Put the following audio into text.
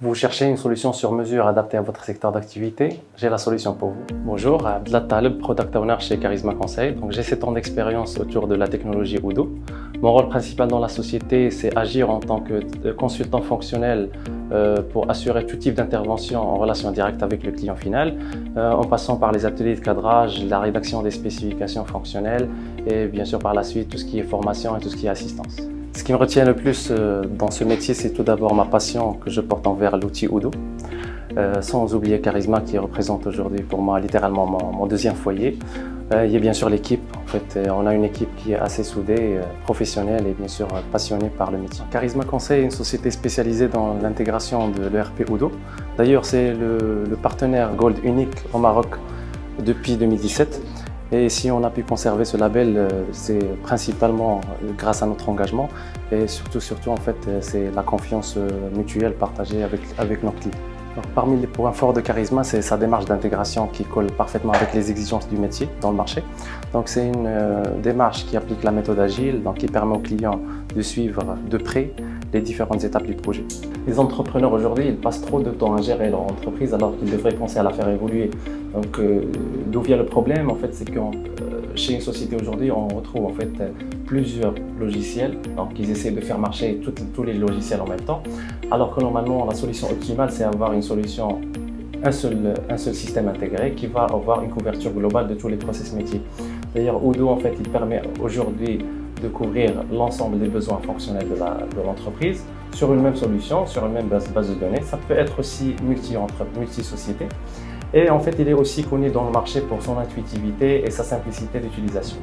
Vous cherchez une solution sur mesure adaptée à votre secteur d'activité? J'ai la solution pour vous. Bonjour, Abdellah Taleb, Product Owner chez Charisma Conseil. J'ai 7 ans d'expérience autour de la technologie Odoo. Mon rôle principal dans la société, c'est agir en tant que consultant fonctionnel pour assurer tout type d'intervention en relation directe avec le client final, en passant par les ateliers de cadrage, la rédaction des spécifications fonctionnelles et bien sûr par la suite tout ce qui est formation et tout ce qui est assistance. Ce qui me retient le plus dans ce métier, c'est tout d'abord ma passion que je porte envers l'outil Odoo, sans oublier Charisma qui représente aujourd'hui pour moi littéralement mon deuxième foyer. Il y a bien sûr l'équipe. En fait, on a une équipe qui est assez soudée, professionnelle et bien sûr passionnée par le métier. Charisma Conseil est une société spécialisée dans l'intégration de l'ERP Odoo. D'ailleurs, c'est le partenaire Gold unique au Maroc depuis 2017. Et si on a pu conserver ce label, c'est principalement grâce à notre engagement et surtout en fait, c'est la confiance mutuelle partagée avec nos clients. Donc, parmi les points forts de Charisma, c'est sa démarche d'intégration qui colle parfaitement avec les exigences du métier dans le marché. Donc, c'est une démarche qui applique la méthode agile, donc qui permet aux clients de suivre de près les différentes étapes du projet. Les entrepreneurs aujourd'hui, ils passent trop de temps à gérer leur entreprise alors qu'ils devraient penser à la faire évoluer. Donc, d'où vient le problème? En fait, c'est que chez une société aujourd'hui, on retrouve en fait plusieurs logiciels. Donc, ils essaient de faire marcher tous les logiciels en même temps. Alors que normalement, la solution optimale, c'est avoir une solution, un seul système intégré qui va avoir une couverture globale de tous les process métiers. D'ailleurs, Odoo, en fait, il permet aujourd'hui de couvrir l'ensemble des besoins fonctionnels de l'entreprise sur une même solution, sur une même base de données. Ça peut être aussi multi-société. Et en fait, il est aussi connu dans le marché pour son intuitivité et sa simplicité d'utilisation.